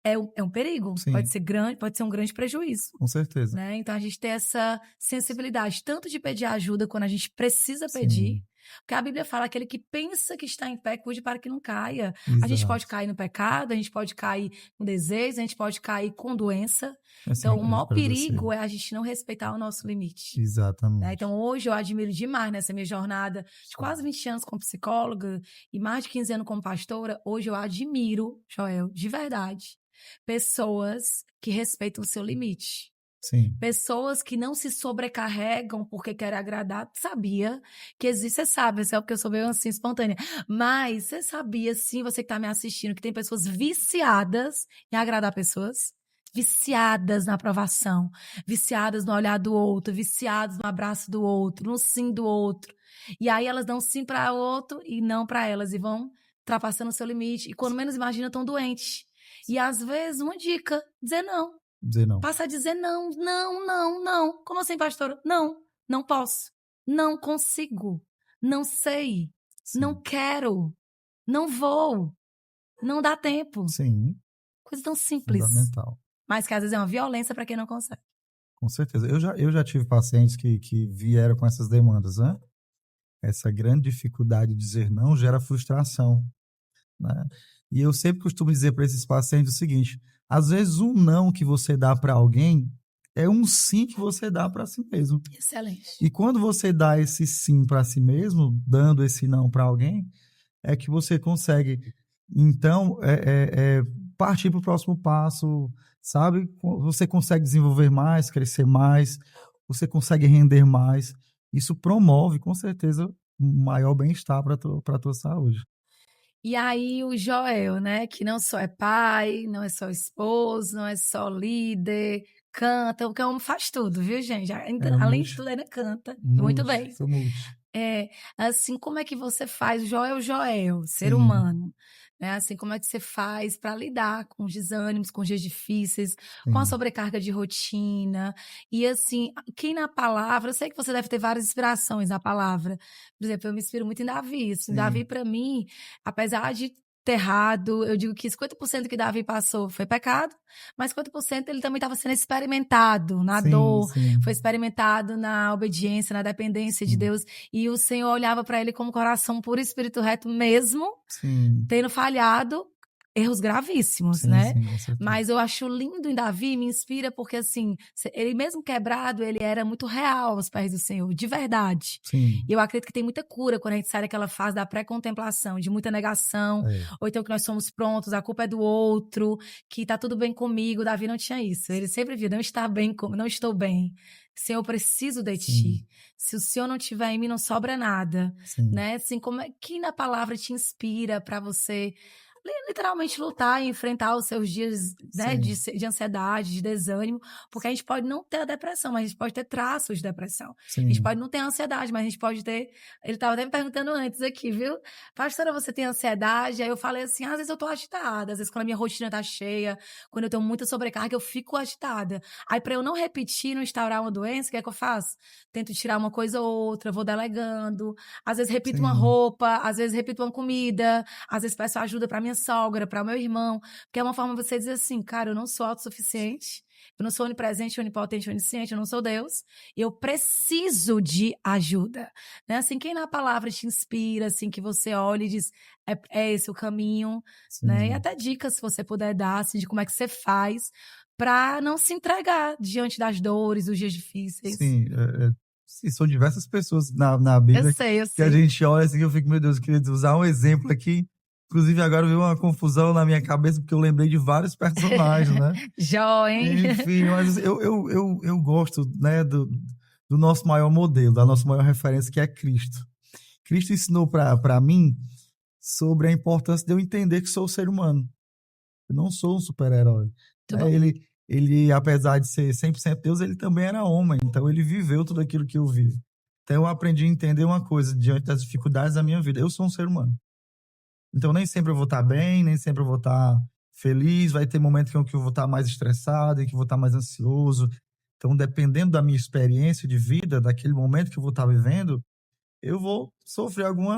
é um perigo. Sim. Pode ser um grande prejuízo. Com certeza. Né? Então, a gente tem essa sensibilidade, tanto de pedir ajuda quando a gente precisa pedir, Porque a Bíblia fala, aquele que pensa que está em pé, cuide para que não caia. A gente pode Exato. cair no pecado, a gente pode cair com desejo, a gente pode cair com doença. É Então, o sempre maior para você. perigo é a gente não respeitar o nosso limite. Né? Exatamente. Então, hoje eu admiro demais nessa minha jornada de quase 20 anos como psicóloga e mais de 15 anos como pastora. Hoje eu admiro, Joel, de verdade, pessoas que respeitam o seu limite. Sim. Pessoas que não se sobrecarregam porque querem agradar. Sabia que existe, você sabe, isso é porque eu sou meio assim, espontânea. Mas você sabia, sim, você que está me assistindo, que tem pessoas viciadas em agradar pessoas? Viciadas na aprovação, viciadas no olhar do outro, viciadas no abraço do outro, no sim do outro. E aí elas dão sim para o outro e não para elas, e vão ultrapassando o seu limite. E quando menos imagina, estão doentes. E às vezes, uma dica, dizer não. Dizer não. Passa a dizer não, não, não, não. Como assim, pastora? Não, não posso. Não consigo. Não sei. Sim. Não quero. Não vou. Não dá tempo. Sim. Coisa tão simples. Fundamental. Mas que às vezes é uma violência para quem não consegue. Com certeza. Eu já tive pacientes que vieram com essas demandas, né? Essa grande dificuldade de dizer não gera frustração, né? E eu sempre costumo dizer para esses pacientes o seguinte: às vezes um não que você dá para alguém é um sim que você dá para si mesmo. Excelente. E quando você dá esse sim para si mesmo, dando esse não para alguém, é que você consegue, então, partir para o próximo passo, sabe? Você consegue desenvolver mais, crescer mais, você consegue render mais. Isso promove, com certeza, um maior bem-estar para a tua saúde. E aí o Joel, né, que não só é pai, não é só esposo, não é só líder, canta, o que homem faz tudo, viu, gente? Além de tudo, ainda canta. Muito bem. Sou multi. Assim, como é que você faz, Joel, ser Sim. humano, né? Assim, como é que você faz para lidar com os desânimos, com os dias difíceis, com a Sim. sobrecarga de rotina? E assim, quem na palavra, eu sei que você deve ter várias inspirações na palavra. Por exemplo, eu me inspiro muito em Davi. Assim, Sim. Davi, para mim, apesar de ter errado, eu digo que 50% que Davi passou foi pecado, mas 50% ele também estava sendo experimentado na dor, Sim. foi experimentado na obediência, na dependência de Deus. E o Senhor olhava para ele como coração puro e espírito reto, mesmo Sim. tendo falhado, erros gravíssimos, Sim, né? sim, com certeza. Mas eu acho lindo em Davi, me inspira porque, assim, ele mesmo quebrado, ele era muito real aos pés do Senhor, de verdade. Sim. E eu acredito que tem muita cura quando a gente sai daquela fase da pré-contemplação, de muita negação, ou então que nós somos prontos, a culpa é do outro, que tá tudo bem comigo. Davi não tinha isso. Ele sempre viu, não está bem, não estou bem. Senhor, eu preciso de ti. Se o Senhor não estiver em mim, não sobra nada. Sim. Né? Assim, como é que na palavra te inspira para você literalmente lutar e enfrentar os seus dias, né, de ansiedade, de desânimo, porque a gente pode não ter a depressão, mas a gente pode ter traços de depressão. Sim. A gente pode não ter ansiedade, mas a gente pode ter... Ele estava até me perguntando antes aqui, viu? Pastora, você tem ansiedade? Aí eu falei assim, às vezes eu tô agitada, às vezes quando a minha rotina tá cheia, quando eu tenho muita sobrecarga, eu fico agitada. Aí para eu não repetir, não instaurar uma doença, o que é que eu faço? Tento tirar uma coisa ou outra, vou delegando, às vezes repito uma roupa, às vezes repito uma comida, às vezes peço ajuda para minha sogra, para o meu irmão, porque é uma forma de você dizer assim, cara, eu não sou autossuficiente, eu não sou onipresente, onipotente, onisciente, eu não sou Deus, eu preciso de ajuda, né? Assim, quem na palavra te inspira, assim, que você olha e diz, é esse o caminho, né? E até dicas, se você puder dar, assim, de como é que você faz para não se entregar diante das dores, dos dias difíceis. Sim, são diversas pessoas na Bíblia Eu sei. que a gente olha assim, eu fico, meu Deus, eu queria usar um exemplo aqui. Inclusive, agora veio uma confusão na minha cabeça, porque eu lembrei de vários personagens, né? Jó, hein? Enfim, mas eu gosto, né, do nosso maior modelo, da nossa maior referência, que é Cristo. Cristo ensinou para mim sobre a importância de eu entender que sou ser humano. Eu não sou um super-herói. Ele, apesar de ser 100% Deus, ele também era homem. Então, ele viveu tudo aquilo que eu vivo. Então, eu aprendi a entender uma coisa diante das dificuldades da minha vida. Eu sou um ser humano. Então, nem sempre eu vou estar bem, nem sempre eu vou estar feliz. Vai ter momentos em que eu vou estar mais estressado, em que eu vou estar mais ansioso. Então, dependendo da minha experiência de vida, daquele momento que eu vou estar vivendo, eu vou sofrer algum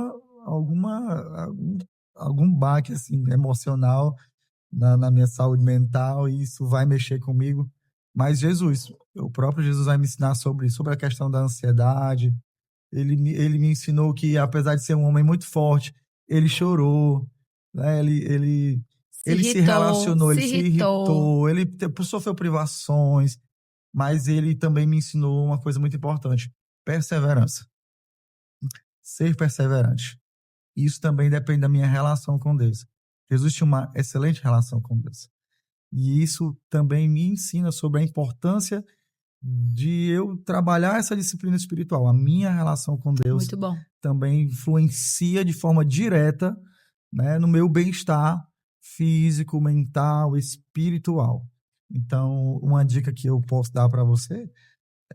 baque assim, emocional na minha saúde mental, e isso vai mexer comigo. Mas Jesus, o próprio Jesus vai me ensinar sobre a questão da ansiedade, ele me ensinou que, apesar de ser um homem muito forte, ele chorou, né? Ele se relacionou, ele se irritou, ele sofreu privações, mas ele também me ensinou uma coisa muito importante: perseverança. Ser perseverante. Isso também depende da minha relação com Deus. Jesus tinha uma excelente relação com Deus. E isso também me ensina sobre a importância de eu trabalhar essa disciplina espiritual. A minha relação com Deus também influencia de forma direta, né, no meu bem-estar físico, mental, espiritual. Então, uma dica que eu posso dar para você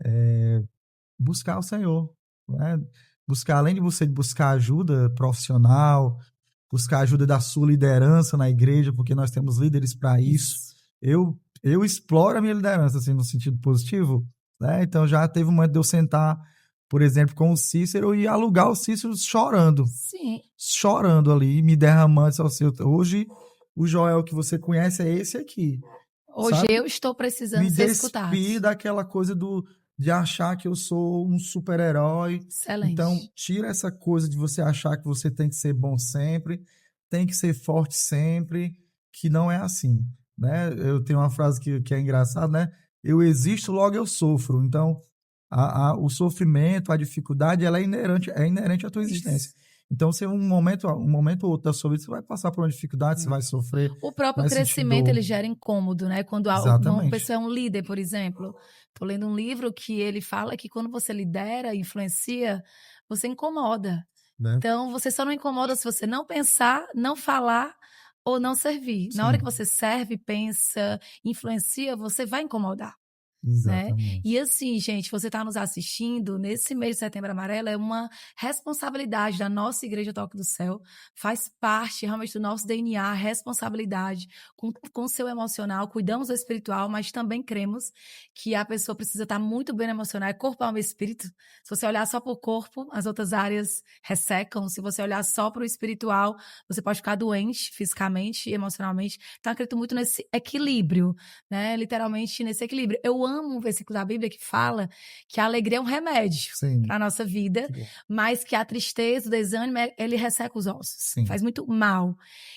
é buscar o Senhor, né? Buscar, além de você buscar ajuda profissional, buscar ajuda da sua liderança na igreja, porque nós temos líderes para isso. Eu exploro a minha liderança, assim, no sentido positivo, né? Então, já teve um momento de eu sentar, por exemplo, com o Cícero e alugar o Cícero chorando. Sim. Chorando ali, me derramando. Hoje, o Joel que você conhece é esse aqui. Hoje sabe? Eu estou precisando ser escutado. Me despi daquela coisa de achar que eu sou um super-herói. Excelente. Então, tira essa coisa de você achar que você tem que ser bom sempre, tem que ser forte sempre, que não é assim, né? Eu tenho uma frase que é engraçada, né? Eu existo, logo eu sofro. Então, o sofrimento, a dificuldade, ela é inerente à tua existência. Isso. Então, se um momento ou outro da sua vida, você vai passar por uma dificuldade, você vai sofrer. O próprio crescimento, ele gera incômodo, né? Quando uma pessoa é um líder, por exemplo. Estou lendo um livro que ele fala que quando você lidera, influencia, você incomoda. Né? Então, você só não incomoda se você não pensar, não falar ou não servir. Sim. Na hora que você serve, pensa, influencia, você vai incomodar. Exatamente. Né? E assim, gente, você está nos assistindo, nesse mês de Setembro Amarelo, é uma responsabilidade da nossa Igreja Toque do Céu, faz parte realmente do nosso DNA, responsabilidade com o seu emocional, cuidamos do espiritual, mas também cremos que a pessoa precisa estar muito bem no emocional, é corpo, alma e espírito. Se você olhar só para o corpo, as outras áreas ressecam, se você olhar só para o espiritual, você pode ficar doente fisicamente e emocionalmente. Então, eu acredito muito nesse equilíbrio, né? Literalmente nesse equilíbrio. Eu amo um versículo da Bíblia que fala que a alegria é um remédio para a nossa vida, mas que a tristeza, o desânimo, ele resseca os ossos. Sim. Faz muito mal.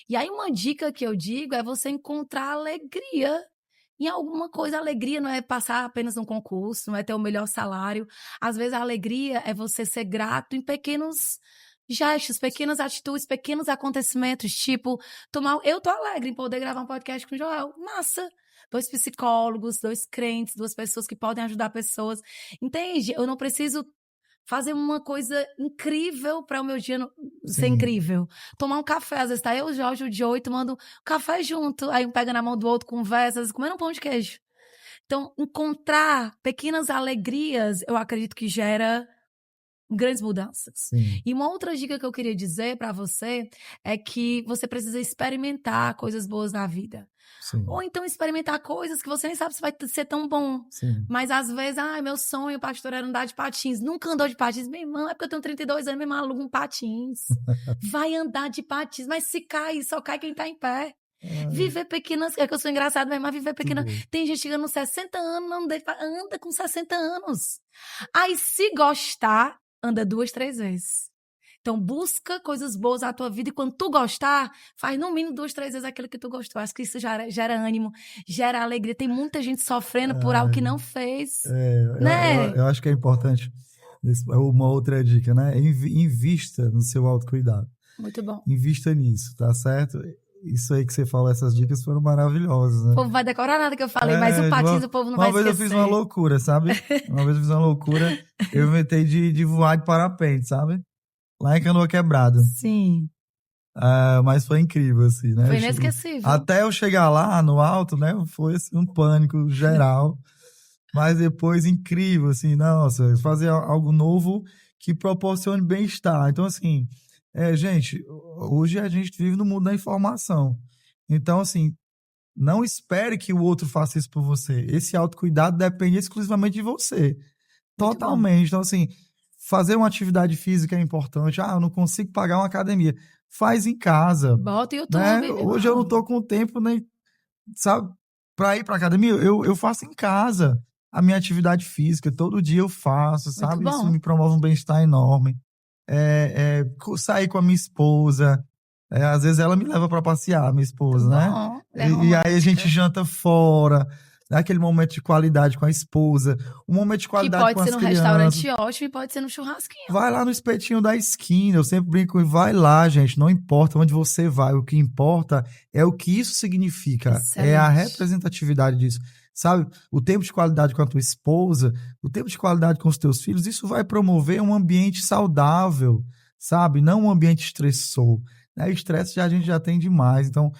E aí uma dica que eu digo é você encontrar alegria em alguma coisa. A alegria não é passar apenas um concurso, não é ter o melhor salário. Às vezes a alegria é você ser grato em pequenos gestos, pequenas atitudes, pequenos acontecimentos, tipo, eu tô alegre em poder gravar um podcast com o Joel. Massa! 2 psicólogos, 2 crentes, 2 pessoas que podem ajudar pessoas. Entende? Eu não preciso fazer uma coisa incrível para o meu dia ser incrível. Tomar um café, às vezes tá eu, o Jorge, o Joey tomando café junto, aí um pega na mão do outro, conversa, às vezes comendo um pão de queijo. Então, encontrar pequenas alegrias, eu acredito que gera grandes mudanças. Sim. E uma outra dica que eu queria dizer para você é que você precisa experimentar coisas boas na vida. Sim. Ou então experimentar coisas que você nem sabe se vai ser tão bom. Sim. Mas às vezes, meu sonho, pastor, era andar de patins. Nunca andou de patins. Meu irmão, é porque eu tenho 32 anos, meu irmão, aluga um patins. Vai andar de patins, mas se cai, só cai quem tá em pé. Viver pequenas, é que eu sou engraçado mesmo, mas viver pequena. Tem gente chegando nos 60 anos, anda com 60 anos. Aí se gostar, anda 2, 3 vezes. Então, busca coisas boas na tua vida e quando tu gostar, faz no mínimo 2, 3 vezes aquilo que tu gostou. Acho que isso gera ânimo, gera alegria. Tem muita gente sofrendo por algo que não fez. Né? Eu acho que é importante. Uma outra dica, né? Invista no seu autocuidado. Muito bom. Invista nisso, tá certo? Isso aí que você falou, essas dicas foram maravilhosas, né? O povo vai decorar nada que eu falei, mas o patins o povo não vai esquecer. Uma vez eu fiz uma loucura, sabe? Eu inventei de voar de parapente, sabe? Lá em Canoa Quebrada. Sim. Mas foi incrível, assim, né? Foi inesquecível. Até eu chegar lá, no alto, né? Foi, assim, um pânico geral. Mas depois, incrível, assim, nossa, fazer algo novo que proporcione bem-estar. Então, assim, gente, hoje a gente vive no mundo da informação. Então, assim, não espere que o outro faça isso por você. Esse autocuidado depende exclusivamente de você. Totalmente. Então, assim, fazer uma atividade física é importante. Eu não consigo pagar uma academia. Faz em casa. Bota o YouTube. Né? Hoje eu não tô com tempo nem, sabe, para ir para academia. Eu faço em casa. a minha atividade física, todo dia eu faço, sabe? Isso me promove um bem-estar enorme. Sair com a minha esposa. Às vezes ela me leva para passear, minha esposa, né? E aí a gente janta fora, aquele momento de qualidade com a esposa, um momento de qualidade com as crianças. Que pode ser num restaurante ótimo e pode ser no churrasquinho. Vai lá no espetinho da esquina, eu sempre brinco, vai lá, gente, não importa onde você vai, o que importa é o que isso significa, Excelente. É a representatividade disso. Sabe, o tempo de qualidade com a tua esposa, o tempo de qualidade com os teus filhos, isso vai promover um ambiente saudável, sabe? Não um ambiente estressor. Né? Estresse a gente já tem demais, então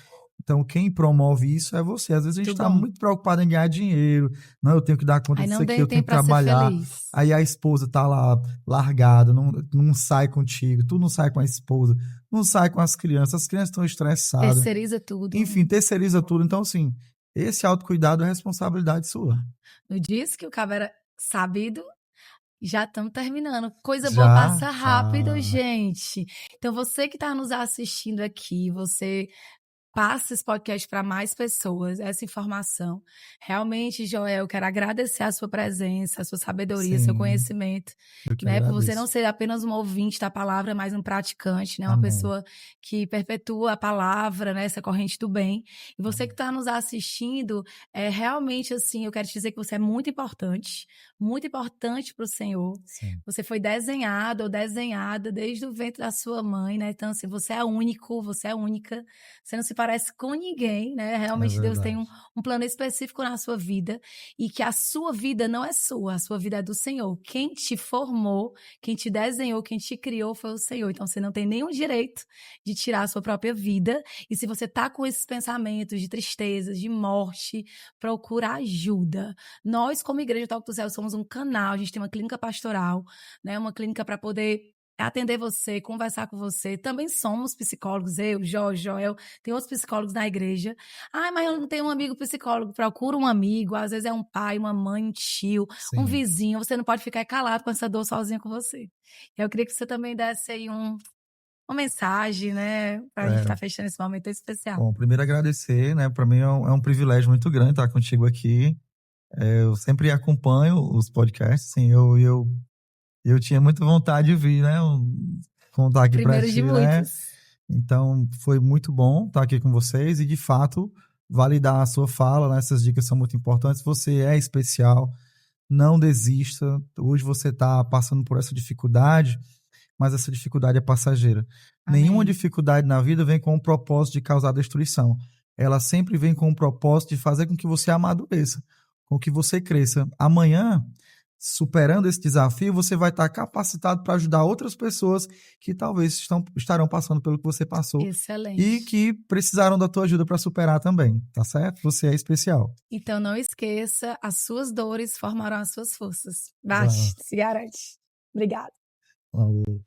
quem promove isso é você. Às vezes a gente está muito preocupado em ganhar dinheiro, não, eu tenho que dar conta disso aqui, eu tenho que trabalhar. Aí a esposa tá lá largada, não sai contigo, tu não sai com a esposa, não sai com as crianças estão estressadas. Terceiriza tudo. Enfim, terceiriza tudo. Então, assim, esse autocuidado é responsabilidade sua. Eu disse que o cabo era sabido. Já estamos terminando. Coisa boa passa rápido, gente. Então, você que está nos assistindo aqui, você passa esse podcast para mais pessoas, essa informação. Realmente, Joel, eu quero agradecer a sua presença, a sua sabedoria, seu conhecimento, né? Por você não ser apenas um ouvinte da palavra, mas um praticante, né? Uma pessoa que perpetua a palavra, né? Essa corrente do bem. E você que está nos assistindo, realmente, assim, eu quero te dizer que você é muito importante para o Senhor. Sim. Você foi desenhado ou desenhada desde o ventre da sua mãe, né? Então, assim, você é único, você é única, você não se parece com ninguém, né? Realmente Deus tem um plano específico na sua vida e que a sua vida não é sua, a sua vida é do Senhor. Quem te formou, quem te desenhou, quem te criou foi o Senhor. Então você não tem nenhum direito de tirar a sua própria vida. E se você tá com esses pensamentos de tristeza, de morte, procura ajuda. Nós, como Igreja Toque do Céu, somos um canal, a gente tem uma clínica pastoral, né? Uma clínica para poder atender você, conversar com você. Também somos psicólogos, eu, Jorge, Joel, tem outros psicólogos na igreja. Mas eu não tenho um amigo psicólogo. Procura um amigo, às vezes é um pai, uma mãe, um tio, um vizinho. Você não pode ficar calado com essa dor sozinha com você. Eu queria que você também desse aí uma mensagem, né, pra gente estar fechando esse momento especial. Bom, primeiro agradecer, né, para mim é um privilégio muito grande estar contigo aqui. Eu sempre acompanho os podcasts, assim, eu tinha muita vontade de vir, né? Contar aqui para ti, né? Então, foi muito bom estar aqui com vocês e, de fato, validar a sua fala, né? Essas dicas são muito importantes. Você é especial, não desista. Hoje você está passando por essa dificuldade, mas essa dificuldade é passageira. Amém. Nenhuma dificuldade na vida vem com o propósito de causar destruição. Ela sempre vem com o propósito de fazer com que você amadureça, com que você cresça. Amanhã, superando esse desafio, você vai estar capacitado para ajudar outras pessoas que talvez estarão passando pelo que você passou. Excelente. E que precisaram da tua ajuda para superar também, tá certo? Você é especial. Então não esqueça, as suas dores formarão as suas forças. Bate, se garante. Obrigada. Valeu.